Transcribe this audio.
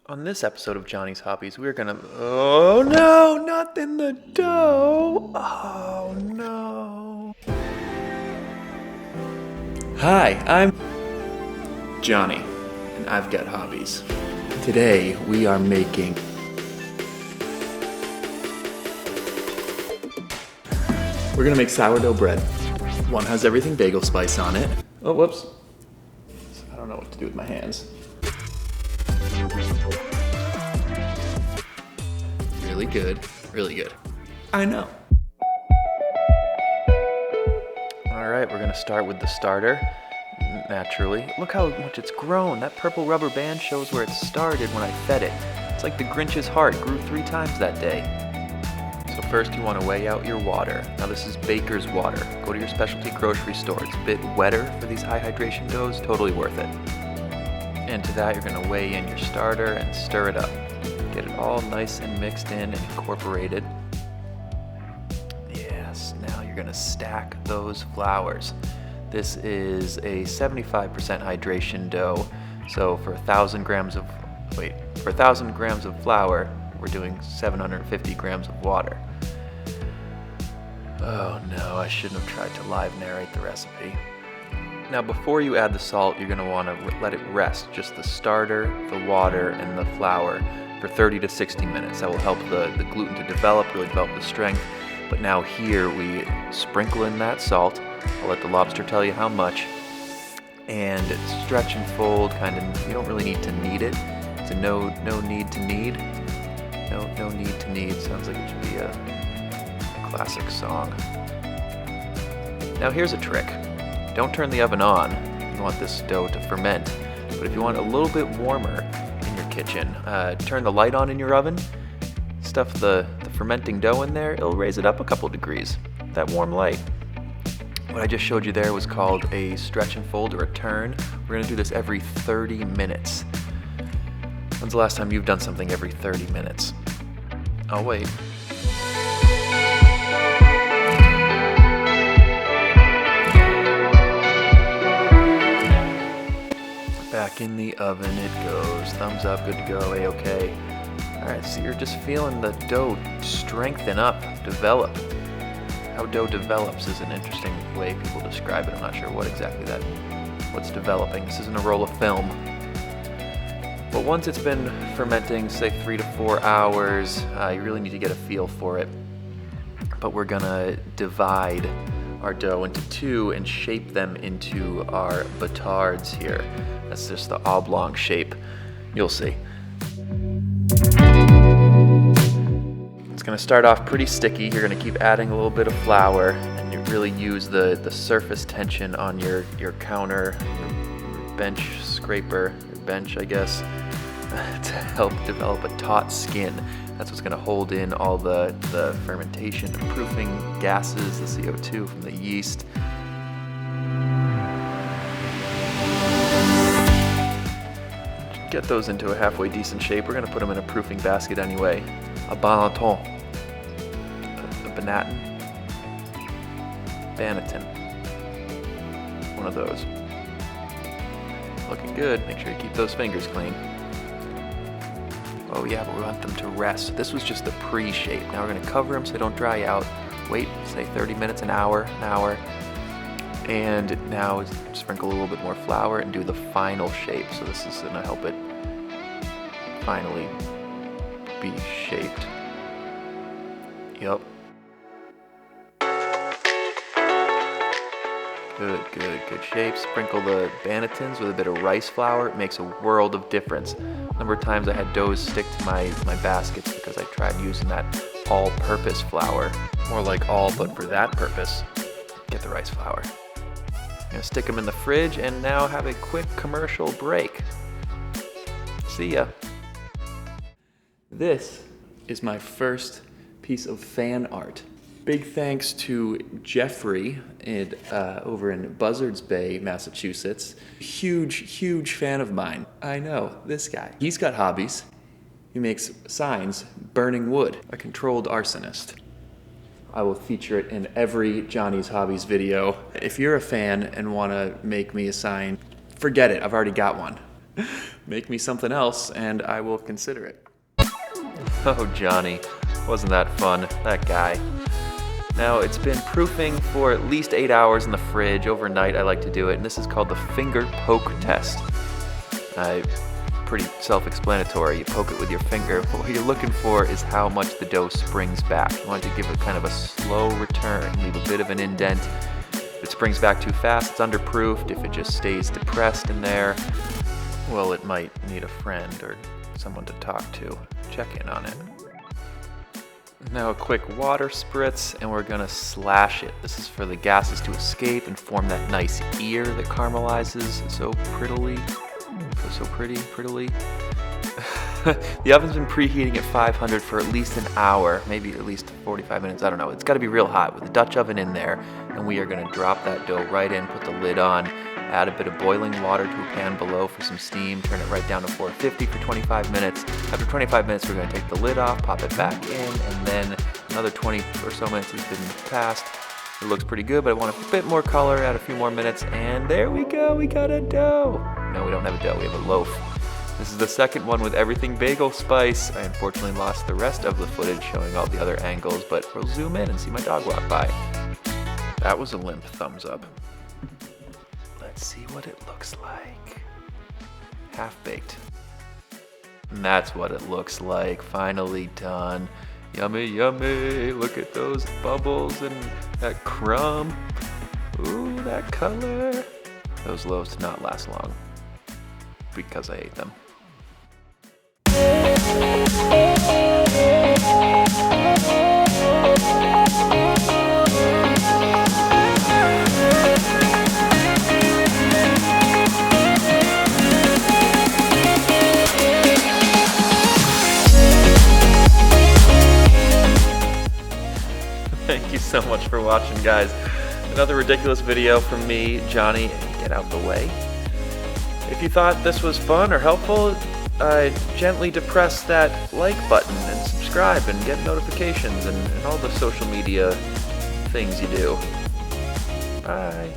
On this episode of Johnny's Hobbies, we're gonna... Oh no, not in the dough! Oh no. Hi, I'm Johnny, and I've got hobbies. Today, we are making... We're gonna make sourdough bread. One has everything bagel spice on it. Oh, whoops. I don't know what to do with my hands. Really good, really good. I know. All right, we're gonna start with the starter, naturally. Look how much it's grown. That purple rubber band shows where it started when I fed it. It's like the Grinch's heart grew 3 times that day. So first you wanna weigh out your water. Now this is baker's water. Go to your specialty grocery store. It's a bit wetter for these high hydration doughs, totally worth it. And to that, you're gonna weigh in your starter and stir it up. Get it all nice and mixed in and incorporated. Yes, now you're gonna stack those flours. This is a 75% hydration dough. So for 1,000 grams of flour, we're doing 750 grams of water. Oh no, I shouldn't have tried to live narrate the recipe. Now before you add the salt, you're gonna wanna let it rest, just the starter, the water, and the flour for 30 to 60 minutes. That will help the gluten to develop, really develop the strength. But now here we sprinkle in that salt. I'll let the lobster tell you how much. And stretch and fold, you don't really need to knead it. It's a no need to knead. No need to knead, sounds like it should be a classic song. Now here's a trick. Don't turn the oven on. You want this dough to ferment. But if you want it a little bit warmer in your kitchen, turn the light on in your oven, stuff the fermenting dough in there, it'll raise it up a couple degrees, that warm light. What I just showed you there was called a stretch and fold or a turn. We're gonna do this every 30 minutes. When's the last time you've done something every 30 minutes? Oh wait. Back in the oven it goes. Thumbs up, good to go, A-okay. Alright, so you're just feeling the dough strengthen up, develop. How dough develops is an interesting way people describe it. I'm not sure what's developing. This isn't a roll of film. But once it's been fermenting, say 3 to 4 hours, you really need to get a feel for it. But we're gonna divide our dough into 2 and shape them into our BUZZARDS here. That's just the oblong shape. You'll see. It's gonna start off pretty sticky. You're gonna keep adding a little bit of flour and you really use the surface tension on your counter, your bench scraper, your bench I guess, to help develop a taut skin. That's what's gonna hold in all the fermentation and proofing gases, the CO2 from the yeast. Get those into a halfway decent shape. We're gonna put them in a proofing basket anyway. A Banneton. A Banneton. Banneton. One of those. Looking good. Make sure you keep those fingers clean. Oh yeah, but we want them to rest. This was just the pre-shape. Now we're gonna cover them so they don't dry out. Wait, say 30 minutes, an hour. And now sprinkle a little bit more flour and do the final shape. So this is gonna help it finally be shaped. Yep. Good shape. Sprinkle the bannetons with a bit of rice flour. It makes a world of difference. A number of times I had doughs stick to my baskets because I tried using that all-purpose flour. More like all, but for that purpose. Get the rice flour. I'm gonna stick them in the fridge and now have a quick commercial break. See ya. This is my first piece of fan art. Big thanks to Jeffrey over in BUZZARDS Bay, Massachusetts. Huge fan of mine. I know, this guy. He's got hobbies. He makes signs burning wood, a controlled arsonist. I will feature it in every Johnny's Hobbies video. If you're a fan and want to make me a sign, forget it, I've already got one. Make me something else and I will consider it. Oh, Johnny, wasn't that fun, that guy. Now, it's been proofing for at least 8 hours in the fridge. Overnight, I like to do it, and this is called the finger poke test. Pretty self-explanatory. You poke it with your finger, but what you're looking for is how much the dough springs back. You want to give it kind of a slow return, leave a bit of an indent. If it springs back too fast, it's underproofed. If it just stays depressed in there, well, it might need a friend or someone to talk to. Check in on it. Now a quick water spritz, and we're gonna slash it. This is for the gases to escape and form that nice ear that caramelizes so prettily. So prettily. The oven's been preheating at 500 for at least an hour, maybe at least 45 minutes, I don't know. It's gotta be real hot with the Dutch oven in there, and we are gonna drop that dough right in, put the lid on, add a bit of boiling water to a pan below for some steam, turn it right down to 450 for 25 minutes. After 25 minutes, we're gonna take the lid off, pop it back in, and then another 20 or so minutes has been passed. It looks pretty good, but I want a bit more color, add a few more minutes, and there we go, we got a dough. No, we don't have a dough, we have a loaf. This is the second one with everything bagel spice. I unfortunately lost the rest of the footage showing all the other angles, but we'll zoom in and see my dog walk by. That was a limp thumbs up. Let's see what it looks like. Half-baked. And that's what it looks like, finally done. Yummy, yummy, look at those bubbles and that crumb. Ooh, that color. Those loaves did not last long because I ate them. Thank you so much for watching, guys. Another ridiculous video from me, Johnny. Get out the way. If you thought this was fun or helpful, gently depress that like button and subscribe and get notifications and all the social media things you do. Bye.